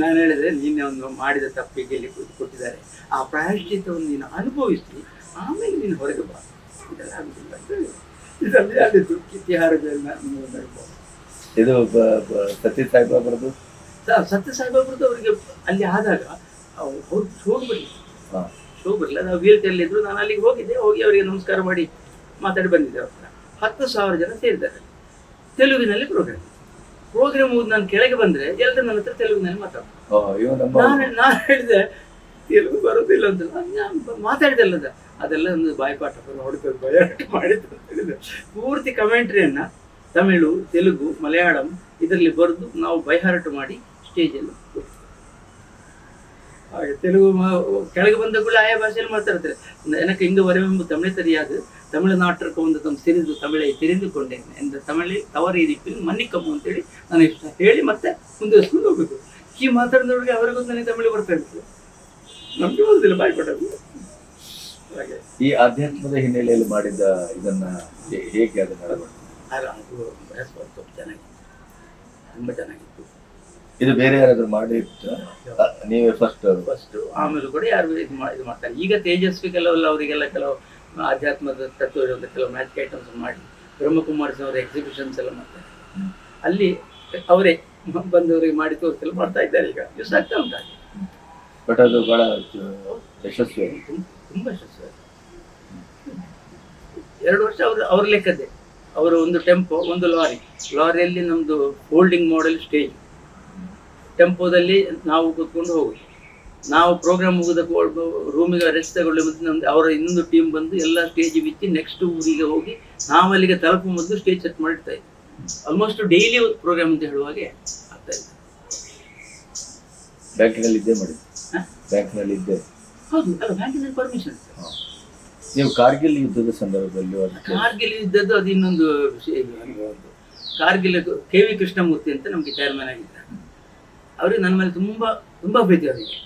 ನಾನು ಹೇಳಿದೆ, ನೀನೆ ಒಂದು ಮಾಡಿದ ತಪ್ಪಿಗೆ ಇಲ್ಲಿ ಕೊಟ್ಟಿದ್ದಾರೆ, ಆ ಪ್ರಾಯಶ್ಚಿತ್ತವನ್ನು ನೀನು ಅನುಭವಿಸಿ ಆಮೇಲೆ ನೀನು ಹೊರಗೆ ಬಾ, ಇದೆಲ್ಲ ಆಗುದಿಲ್ಲ ಅಂತ ಹೇಳಿ ಇದರಲ್ಲಿ ಆದಿತ್ತು ತಿಹಾರದಲ್ಲಿ ಅನುಭವ. ಇದು ಸತ್ಯ ಸಾಯಿಬಾಬರದು ಅವರಿಗೆ ಅಲ್ಲಿ ಆದಾಗ ಅವ್ರು ಶೋ ಬರಲಿಲ್ಲ. ನಾವು ವೀಳ್ತಿಯಲ್ಲಿದ್ರು. ನಾನು ಅಲ್ಲಿಗೆ ಹೋಗಿದ್ದೆ. ಹೋಗಿ ಅವರಿಗೆ ನಮಸ್ಕಾರ ಮಾಡಿ ಮಾತಾಡಿ ಬಂದಿದ್ದೆ. ಅವ್ರ 10,000 ಜನ ಸೇರಿದ್ದಾರೆ. ತೆಲುಗಿನಲ್ಲಿ ಪ್ರೋಗ್ರಾಮ್ ಮುಗಿದು ನಾನು ಕೆಳಗೆ ಬಂದರೆ ಎಲ್ಲರೂ ನನ್ನ ಹತ್ರ ತೆಲುಗಿನಲ್ಲಿ ಮಾತಾಡ್ತಾರೆ. ನಾನು ಹೇಳಿದೆ ತೆಲುಗು ಬರೋದಿಲ್ಲ ಅಂತ. ನಾನು ಮಾತಾಡಿದೆಲ್ಲದ ಅದೆಲ್ಲ ಒಂದು ಬಾಯ್ಪಾಠ ಹೊಡೆದು ಬಯಾಟ ಮಾಡಿದ್ದು ಅಂತ ಹೇಳಿದೆ. ಪೂರ್ತಿ ಕಮೆಂಟ್ರಿಯನ್ನು ತಮಿಳು, ತೆಲುಗು, ಮಲಯಾಳಂ ಇದರಲ್ಲಿ ಬರೆದು ನಾವು ಬೈಹಾರ್ಟ್ ಮಾಡಿ ಸ್ಟೇಜಲ್ಲಿ ಹಾಗೆ ತೆಲುಗು ಕೆಳಗೆ ಬಂದ ಕೂಡ ಆಯಾ ಭಾಷೆಯಲ್ಲಿ ಮಾತಾಡ್ತಾರೆ. எனக்கு இங்கு வரவும் தமிழ் தெரியாது, தமிழ்நாட்டிற்கு வந்து ಸಿರಿದು ತಮಿಳೈ ತಿಳಿದುಕೊಂಡೇನೆ ಎಂದು ತಮಿಳಿ ತವರ ರೀತಿಯಲ್ಲಿ ಮನ್ನಿಕಮ್ಮು ಅಂತೇಳಿ ನಾನು ಇಷ್ಟ ಹೇಳಿ ಮತ್ತೆ ಮುಂದುವರಿಸ್ಕೊಂಡು ಹೋಗುದು. ಈ ಮಾತಾಡಿದವ್ರಿಗೆ ಅವರಿಗೊಂದು ನನಗೆ ತಮಿಳು ಬರ್ತಾ ಇರ್ತದೆ, ನಮ್ಗೆ ಬರುದಿಲ್ಲ ಬಾಯ್ಪಡೋದು. ಹಾಗೆ ಈ ಆಧ್ಯಾತ್ಮದ ಹಿನ್ನೆಲೆಯಲ್ಲಿ ಮಾಡಿದ ಇದನ್ನ ಹೇಗೆ ಅದನ್ನ ಅದು ಚೆನ್ನಾಗಿತ್ತು, ತುಂಬ ಚೆನ್ನಾಗಿತ್ತು. ಇದು ಬೇರೆ ಯಾರಾದ್ರೂ ಮಾಡಿತ್ತು, ನೀವೇ ಫಸ್ಟ್ ಆಮೇಲೆ ಕೂಡ ಯಾರು ಇದು ಮಾಡ್ತಾರೆ. ಈಗ ತೇಜಸ್ವಿ ಕೆಲವೆಲ್ಲ ಅವರಿಗೆಲ್ಲ ಕೆಲವು ಆಧ್ಯಾತ್ಮದ ತತ್ವ ಕೆಲವು ಮ್ಯಾಜಿಕ್ ಐಟಮ್ಸ್ ಮಾಡಿ ಬ್ರಹ್ಮಕುಮಾರಿಸ್ ಅವರ ಎಕ್ಸಿಬಿಷನ್ಸ್ ಎಲ್ಲ ಮಾಡ್ತಾರೆ. ಅಲ್ಲಿ ಅವರೇ ಬಂದವರಿಗೆ ಮಾಡಿ ತೋರಿಸಲು ಮಾಡ್ತಾ ಇದ್ದಾರೆ. ಈಗ ಯೂಸ್ ಆಗ್ತಾ ಉಂಟಾಗಿ. ಬಟ್ ಅದು ಬಹಳ ಯಶಸ್ವಿ, ತುಂಬ ಯಶಸ್ವಿ. 2 ವರ್ಷ ಅವ್ರ ಲೆಕ್ಕದ್ದೇ. ಅವರು ಒಂದು ಟೆಂಪೋ, ಒಂದು ಲಾರಿಯಲ್ಲಿ ನಮ್ಮದು ಹೋಲ್ಡಿಂಗ್ ಮಾಡೆಲ್ ಸ್ಟೇಜ್. ಟೆಂಪೋದಲ್ಲಿ ನಾವು ಕೂತ್ಕೊಂಡು ಹೋಗುದು. ನಾವು ಪ್ರೋಗ್ರಾಮ್ ಮುಗಿದ ರೂಮಿಗೆ ರೆಸ್ಟ್ ತಗೊಳ್ಳಿ ಮತ್ತು ನಮ್ದು ಅವರ ಇನ್ನೊಂದು ಟೀಮ್ ಬಂದು ಎಲ್ಲ ಸ್ಟೇಜ್ ಬಿಚ್ಚಿ ನೆಕ್ಸ್ಟ್ ಊರಿಗೆ ಹೋಗಿ ನಾವು ಅಲ್ಲಿಗೆ ತಲುಪು ಮೊದಲು ಸ್ಟೇಜ್ ಸೆಟ್ ಮಾಡಿರ್ತಾ ಇದ್ವಿ. ಆಲ್ಮೋಸ್ಟ್ ಡೈಲಿ ಪ್ರೋಗ್ರಾಮ್ ಅಂತ ಹೇಳುವಾಗೆ ಆಗ್ತಾ ಇತ್ತು. ಬ್ಯಾಂಕಿನಲ್ಲಿ ಇದ್ದೇ ಮಾಡಿ ಬ್ಯಾಂಕ್ನಲ್ಲಿ ಇದ್ದೆ. ಹೌದು, ಅಲ್ಲ ಬ್ಯಾಂಕಿನಲ್ಲಿ ಪರ್ಮಿಷನ್. ನೀವು ಕಾರ್ಗಿಲ್ ಯುದ್ಧದ ಸಂದರ್ಭದಲ್ಲಿ ಕಾರ್ಗಿಲ್ ಯುದ್ಧದ್ದು ಅದು ಇನ್ನೊಂದು ವಿಷಯ ಅನುಭವ. ಕಾರ್ಗಿಲ್ KV ಕೃಷ್ಣಮೂರ್ತಿ ಅಂತ ನಮಗೆ ಚೇರ್ಮನ್ ಆಗಿದ್ದಾರೆ. ಅವ್ರಿಗೆ ನನ್ನ ಮೇಲೆ ತುಂಬ ಪ್ರೀತಿ. ಅವರಿಗೆ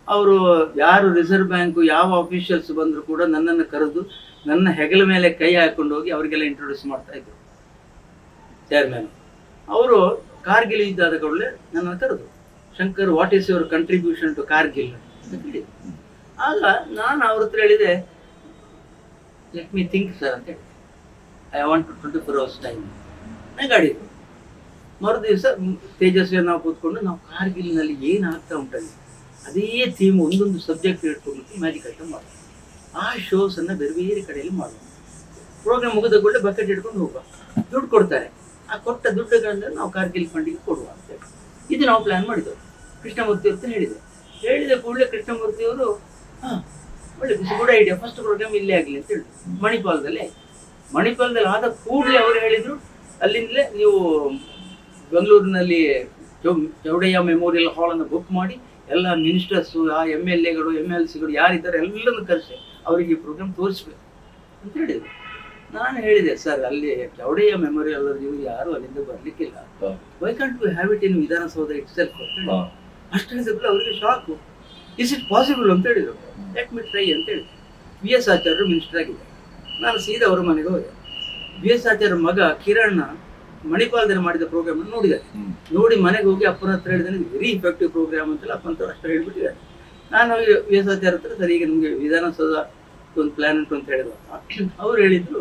ಅವರು ಯಾರು ರಿಸರ್ವ್ ಬ್ಯಾಂಕು ಯಾವ ಆಫೀಷಿಯಲ್ಸ್ ಬಂದರೂ ಕೂಡ ನನ್ನನ್ನು ಕರೆದು ನನ್ನ ಹೆಗಲ ಮೇಲೆ ಕೈ ಹಾಕೊಂಡು ಹೋಗಿ ಅವರಿಗೆಲ್ಲ ಇಂಟ್ರೊಡ್ಯೂಸ್ ಮಾಡ್ತಾ ಇದ್ರು ಚೇರ್ಮನ್. ಅವರು ಕಾರ್ಗಿಲ್ ಯುದ್ಧ ಆದ ಕೂಡಲೇ ನನ್ನನ್ನು ಕರೆದು, Shankar what is your contribution to Kargil ಅಂತ ಕೇಳಿದ್ರು. ಆಗ ನಾನು ಅವ್ರ ಹತ್ರ ಹೇಳಿದೆ, ಲೆಟ್ ಮೀ ಥಿಂಕ್ ಸರ್ ಅಂತ ಹೇಳಿ, ಐ ವಾಂಟ್ 24 hours ಟೈಮ್. ಗಾಡಿದ್ರು. ಮರು ದಿವಸ ತೇಜಸ್ವಿ ನಾವು ಕೂತ್ಕೊಂಡು ನಾವು ಕಾರ್ಗಿಲ್ನಲ್ಲಿ ಏನು ಆಗ್ತಾ ಉಂಟಲ್ಲಿ ಅದೇ ಥೀಮ್ ಒಂದೊಂದು ಸಬ್ಜೆಕ್ಟ್ ಇಟ್ಕೊಂಡು ಮ್ಯಾಜಿಕ್ ಐಟಮ್ ಮಾಡೋದು. ಆ ಶೋಸನ್ನು ಬೇರೆ ಬೇರೆ ಕಡೆಯಲ್ಲಿ ಮಾಡೋದು. ಪ್ರೋಗ್ರಾಮ್ ಮುಗಿದ ಕೂಡಲೇ ಬಕೆಟ್ ಇಟ್ಕೊಂಡು ಹೋಗುವ, ದುಡ್ಡು ಕೊಡ್ತಾರೆ. ಆ ಕೊಟ್ಟ ದುಡ್ಡುಗಳನ್ನ ನಾವು ಕಾರ್ಗಿಲ್ ಫಂಡಿಗೆ ಕೊಡುವ ಅಂತೇಳಿ ಇದು ನಾವು ಪ್ಲ್ಯಾನ್ ಮಾಡಿದ್ದೆವು. ಕೃಷ್ಣಮೂರ್ತಿ ಅಂತ ಹೇಳಿದ ಕೂಡಲೇ ಕೃಷ್ಣಮೂರ್ತಿಯವರು ಒಳ್ಳೆ ಗುಡ್ ಐಡಿಯಾ, ಫಸ್ಟ್ ಪ್ರೋಗ್ರಾಮ್ ಇಲ್ಲೇ ಆಗಲಿ ಅಂತ ಹೇಳಿದ್ರು. ಮಣಿಪಾಲದಲ್ಲಿ ಆಯಿತು. ಮಣಿಪಾಲದಲ್ಲಿ ಆದ ಕೂಡಲೇ ಅವರು ಹೇಳಿದರು, ಅಲ್ಲಿಂದಲೇ ನೀವು ಬೆಂಗಳೂರಿನಲ್ಲಿ ಚೌಡಯ್ಯ ಮೆಮೋರಿಯಲ್ ಹಾಲನ್ನು ಬುಕ್ ಮಾಡಿ ಎಲ್ಲ ಮಿನಿಸ್ಟರ್ಸು, ಆ MLAಗಳು MLCಗಳು ಯಾರಿದ್ದಾರೆ ಎಲ್ಲನೂ ಕರೆಸಿ ಅವರಿಗೆ ಈ ಪ್ರೋಗ್ರಾಮ್ ತೋರಿಸ್ಬೇಕು ಅಂತ ಹೇಳಿದರು. ನಾನು ಹೇಳಿದೆ, ಸರ್ ಅಲ್ಲಿ ಚೌಡಯ್ಯ ಮೆಮೋರಿಯಲ್ ನೀವು ಯಾರು ಅಲ್ಲಿಂದ ಬರಲಿಕ್ಕಿಲ್ಲ, why can't we have it in Vidhana Soudha it self ಅಂತ ಹೇಳಿ. ಅಷ್ಟು ಹೇಳಿದ್ರು ಅವರಿಗೆ ಶಾಕು. ಇಸ್ ಇಟ್ ಪಾಸಿಬಲ್ ಅಂತ ಹೇಳಿದರು. ಲೆಟ್ ಮಿ ಟ್ರೈ ಅಂತ ಹೇಳಿದೆ. VS ಆಚಾರ್ಯರು ಮಿನಿಸ್ಟರ್ ಆಗಿದ್ದಾರೆ. ನಾನು ಸೀದಾ ಅವರ ಮನೆಗೆ ಹೋದೆ. VS ಆಚಾರ್ಯ ಮಗ ಕಿರಣ್ ಮಣಿಪಾಲದಲ್ಲಿ ಮಾಡಿದ ಪ್ರೋಗ್ರಾಮ್ ನೋಡಿದ್ದಾರೆ. ನೋಡಿ ಮನೆಗೆ ಹೋಗಿ ಅಪ್ಪನ ಹತ್ರ ಹೇಳಿದ್ರೆ ವೆರಿ ಇಫೆಕ್ಟಿವ್ ಪ್ರೋಗ್ರಾಮ್ ಅಂತಲ್ಲ ಅಪ್ಪನ ಅಷ್ಟು ಹೇಳ್ಬಿಟ್ಟಿದ್ದಾರೆ. ನಾನು VS ಆಚಾರ್ಯ ಹತ್ರ ಸರಿ ಈಗ ನಮಗೆ ವಿಧಾನಸೌಧ ಒಂದು ಪ್ಲಾನ್ ಉಂಟು ಅಂತ ಹೇಳಿದಾಗ ಅವ್ರು ಹೇಳಿದ್ರು,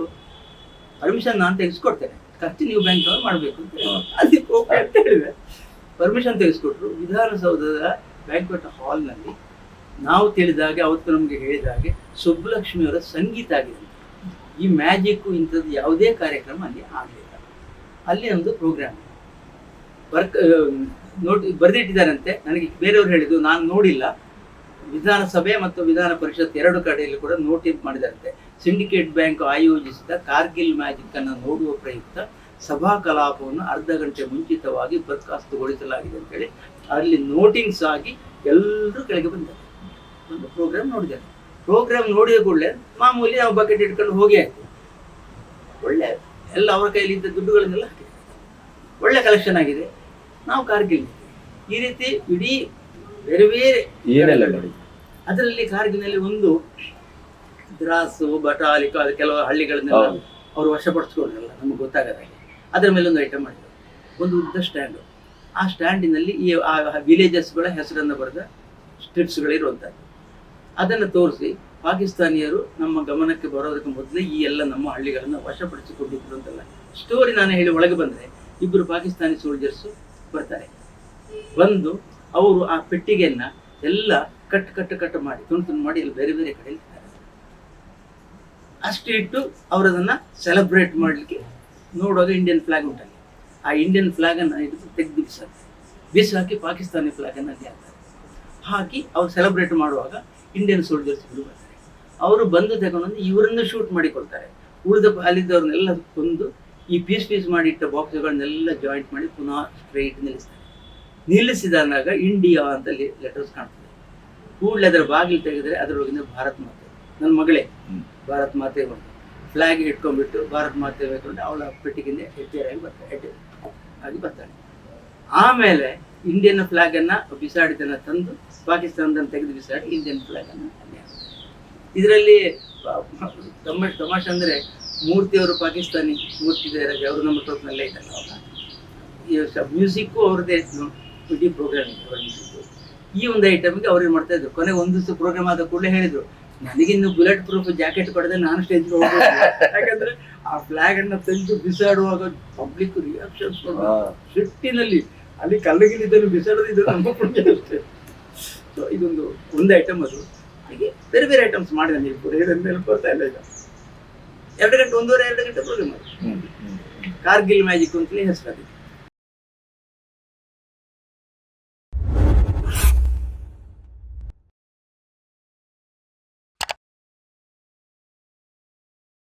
ಪರ್ಮಿಷನ್ ನಾನು ತೆಗೆಸ್ಕೊಡ್ತೇನೆ, ಖರ್ಚು ನೀವು ಬ್ಯಾಂಕ್ ಅವ್ರು ಮಾಡಬೇಕು ಅಂತ ಹೇಳಿ. ಅದಕ್ಕೆ ಓಕೆ ಅಂತ ಹೇಳಿದೆ. ಪರ್ಮಿಷನ್ ತೆಗೆಸ್ಕೊಟ್ರು. ವಿಧಾನಸೌಧದ ಬ್ಯಾಂಕ್ವೆಟ್ ಹಾಲ್ನಲ್ಲಿ ನಾವು ತಿಳಿದಾಗೆ ಅವತ್ತು ನಮಗೆ ಹೇಳಿದಾಗೆ ಸುಬ್ಬಲಕ್ಷ್ಮಿಯವರ ಸಂಗೀತ ಆಗಿದೆ. ಈ ಮ್ಯಾಜಿಕ್ಕು ಇಂಥದ್ದು ಯಾವುದೇ ಕಾರ್ಯಕ್ರಮ ಅಲ್ಲಿ ಆಗಲಿಲ್ಲ. ಅಲ್ಲಿ ಒಂದು ಪ್ರೋಗ್ರಾಮ್ ಬರೆದಿಟ್ಟಿದ್ದಾರಂತೆ. ನನಗೆ ಬೇರೆಯವ್ರು ಹೇಳಿದ್ದು, ನಾನು ನೋಡಿಲ್ಲ. ವಿಧಾನಸಭೆ ಮತ್ತು ವಿಧಾನ ಪರಿಷತ್ ಎರಡು ಕಡೆಯಲ್ಲಿ ಕೂಡ ನೋಟಿಸ್ ಮಾಡಿದಾರಂತೆ. ಸಿಂಡಿಕೇಟ್ ಬ್ಯಾಂಕ್ ಆಯೋಜಿಸಿದ ಕಾರ್ಗಿಲ್ ಮ್ಯಾಜಿಕ್ ಅನ್ನು ನೋಡುವ ಪ್ರಯುಕ್ತ ಸಭಾ ಕಲಾಪವನ್ನು ಅರ್ಧ ಗಂಟೆ ಮುಂಚಿತವಾಗಿ ಬರ್ಖಾಸ್ತುಗೊಳಿಸಲಾಗಿದೆ ಅಂತೇಳಿ ಅಲ್ಲಿ ನೋಟಿಂಗ್ಸ್ ಆಗಿ ಎಲ್ಲರೂ ಕೆಳಗೆ ಬಂದರು. ಒಂದು ಪ್ರೋಗ್ರಾಮ್ ನೋಡಿದ್ದಾರೆ. ಪ್ರೋಗ್ರಾಮ್ ನೋಡಿದ ಕೂಡಲೇ ಮಾಮೂಲಿ ನಾವು ಬಕೆಟ್ ಇಟ್ಕೊಂಡು ಹೋಗಿ ಆಯ್ತು. ಒಳ್ಳೆ ಎಲ್ಲ ಅವರ ಕೈಲಿದ್ದ ದುಡ್ಡುಗಳನ್ನೆಲ್ಲ ಹಾಕಿದ್ದಾರೆ. ಒಳ್ಳೆ ಕಲೆಕ್ಷನ್ ಆಗಿದೆ. ನಾವು ಕಾರ್ಗಿಲ್ ಈ ರೀತಿ ಇಡೀ ಬೇರೆ ಬೇರೆ ಏನೆಲ್ಲ ನೋಡಿ. ಅದರಲ್ಲಿ ಕಾರ್ಗಿಲ್ನಲ್ಲಿ ಒಂದು ದ್ರಾಸು, ಬಟಾಲಿ, ಕೆಲವು ಹಳ್ಳಿಗಳನ್ನೆಲ್ಲ ಅವರು ವಶಪಡಿಸ್ಕೊಂಡ್ರಲ್ಲ ನಮಗೆ ಗೊತ್ತಾಗದ ಹಾಗೆ. ಅದರ ಮೇಲೆ ಒಂದು ಐಟಮ್ ಮಾಡಿದ್ರು. ಒಂದು ಉದ್ದ ಸ್ಟ್ಯಾಂಡು. ಆ ಸ್ಟ್ಯಾಂಡಿನಲ್ಲಿ ಈ ಆ ವಿಲೇಜಸ್ಗಳ ಹೆಸರನ್ನು ಬರೆದ ಸ್ಟ್ರಿಪ್ಸ್ಗಳಿರುವಂಥದ್ದು. ಅದನ್ನು ತೋರಿಸಿ ಪಾಕಿಸ್ತಾನಿಯರು ನಮ್ಮ ಗಮನಕ್ಕೆ ಬರೋದಕ್ಕೆ ಮೊದಲೇ ಈ ಎಲ್ಲ ನಮ್ಮ ಹಳ್ಳಿಗಳನ್ನು ವಶಪಡಿಸಿಕೊಂಡಿದ್ರು ಅಂತೆಲ್ಲ ಸ್ಟೋರಿ ನಾನು ಹೇಳಿ ಒಳಗೆ ಬಂದರೆ ಇಬ್ಬರು ಪಾಕಿಸ್ತಾನಿ ಸೋಲ್ಜರ್ಸು ಬರ್ತಾರೆ. ಬಂದು ಅವರು ಆ ಪೆಟ್ಟಿಗೆಯನ್ನ ಎಲ್ಲ ಕಟ್ ಮಾಡಿ ತುಂಡು ಮಾಡಿ ಇಲ್ಲಿ ಬೇರೆ ಬೇರೆ ಕಡೆ ಇಡ್ತಾರೆ. ಅಷ್ಟು ಇಟ್ಟು ಅವರದನ್ನ ಸೆಲೆಬ್ರೇಟ್ ಮಾಡಲಿಕ್ಕೆ ನೋಡುವಾಗ ಇಂಡಿಯನ್ ಫ್ಲಾಗ್ ಉಂಟಲ್ಲಿ. ಆ ಇಂಡಿಯನ್ ಫ್ಲಾಗನ್ನು ಹಿಡಿದು ತೆಗೆದು ಬಿಸಾಕಿ ಪಾಕಿಸ್ತಾನಿ ಫ್ಲಾಗನ್ನು ಅಲ್ಲಿ ಹಾಕ್ತಾರೆ. ಹಾಕಿ ಅವ್ರು ಸೆಲೆಬ್ರೇಟ್ ಮಾಡುವಾಗ ಇಂಡಿಯನ್ ಸೋಲ್ಜರ್ಸ್ ಇವರು ಬರ್ತಾರೆ. ಅವರು ಬಂದು ತಗೊಂಡು ಇವರನ್ನು ಶೂಟ್ ಮಾಡಿಕೊಳ್ತಾರೆ. ಉಳಿದ ಅಲ್ಲಿದ್ದವ್ರನ್ನೆಲ್ಲ ಕೊಂದು ಈ ಪೀಸ್ ಮಾಡಿ ಇಟ್ಟ ಬಾಕ್ಸ್ಗಳನ್ನೆಲ್ಲ ಜಾಯಿಂಟ್ ಮಾಡಿ ಪುನಃ ಸ್ಟ್ರೈಟ್ ನಿಲ್ಲಿಸ್ತಾರೆ. ನಿಲ್ಲಿಸಿದಾಗ ಇಂಡಿಯಾ ಅಂತ ಲೆಟರ್ಸ್ ಕಾಣ್ತದೆ. ಕೂಡಲೇ ಅದರ ಬಾಗಿಲು ತೆಗೆದರೆ ಅದರೊಳಗಿಂದ ಭಾರತ್ ಮಾತೆ, ನನ್ನ ಮಗಳೇ ಭಾರತ್ ಮಾತೆ ಬಂದು ಫ್ಲಾಗ್ ಇಟ್ಕೊಂಡ್ಬಿಟ್ಟು ಭಾರತ್ ಮಾತೆ ಬೇಕೊಂಡು ಅವಳ ಪೆಟ್ಟಿಗೆಂದ ಎಚ್ಚರಾಗಿ ಬರ್ತಾಳೆ. ಆಮೇಲೆ ಇಂಡಿಯನ್ ಫ್ಲಾಗನ್ನು ಬಿಸಾಡಿದನ್ನು ತಂದು ಪಾಕಿಸ್ತಾನದಲ್ಲಿ ತೆಗೆದು ಬಿಸಾಡಿ ಇಂಡಿಯನ್ ಫ್ಲಾಗನ್ನು ಅಲ್ಲಿ ಹಾಕ್ತಾರೆ. ಇದರಲ್ಲಿ ತಮಾಷೆ ಅಂದರೆ ಮೂರ್ತಿಯವರು ಪಾಕಿಸ್ತಾನಿ ಮೂರ್ತಿ ಅವರು ನಮ್ಮ ಟೋಪ್ನಲ್ಲೇ ಇದ್ದಲ್ಲ. ಅವಾಗ ಮ್ಯೂಸಿಕ್ಕು ಅವ್ರದ್ದೇ ಇಡೀ ಪ್ರೋಗ್ರಾಮ್ ಇದೆ. ಈ ಒಂದು ಐಟಮ್ಗೆ ಅವ್ರೇನು ಮಾಡ್ತಾ ಇದ್ರು. ಕೊನೆಗೆ ಒಂದು ದಿವಸ ಪ್ರೋಗ್ರಾಮ್ ಆದ ಕೂಡಲೇ ಹೇಳಿದ್ರು, ನನಗಿನ್ನು ಬುಲೆಟ್ ಪ್ರೂಫ್ ಜಾಕೆಟ್ ಕೊಡದೆ ನಾನು ಸ್ಟೇಜ್ಗೆ ಹೋಗ್ಬೋದು. ಯಾಕಂದ್ರೆ ಆ ಫ್ಲಾಗ್ ಅನ್ನ ತೆಗೆದು ಬಿಸಾಡುವಾಗ ಪಬ್ಲಿಕ್ ರಿಯಾಕ್ಷನ್ಸ್ ಸಿಟ್ಟಿನಲ್ಲಿ ಅಲ್ಲಿ ಕಲ್ಲಗಿಲಿದ್ದನ್ನು ಬಿಸಾಡೋದಿದ್ದು ನಮ್ಮ ಅಷ್ಟೇ. ಸೊ ಒಂದು ಐಟಮ್ ಅದು. ಹಾಗೆ ಬೇರೆ ಬೇರೆ ಐಟಮ್ಸ್ ಮಾಡಿದೆ. ನೀವು ಕೂಡ ನೆನಪರ್ತಾ ಇಲ್ಲ. ಈಗ 2 ಗಂಟೆ 1.5-2 ಗಂಟೆ ಪ್ರೋಗ್ರಾಮ್ ಮಾಡಿ ಕಾರ್ಗಿಲ್ ಮ್ಯಾಜಿಕ್ ಅಂತಲೇ ಹೆಸರಾಗಿದೆ.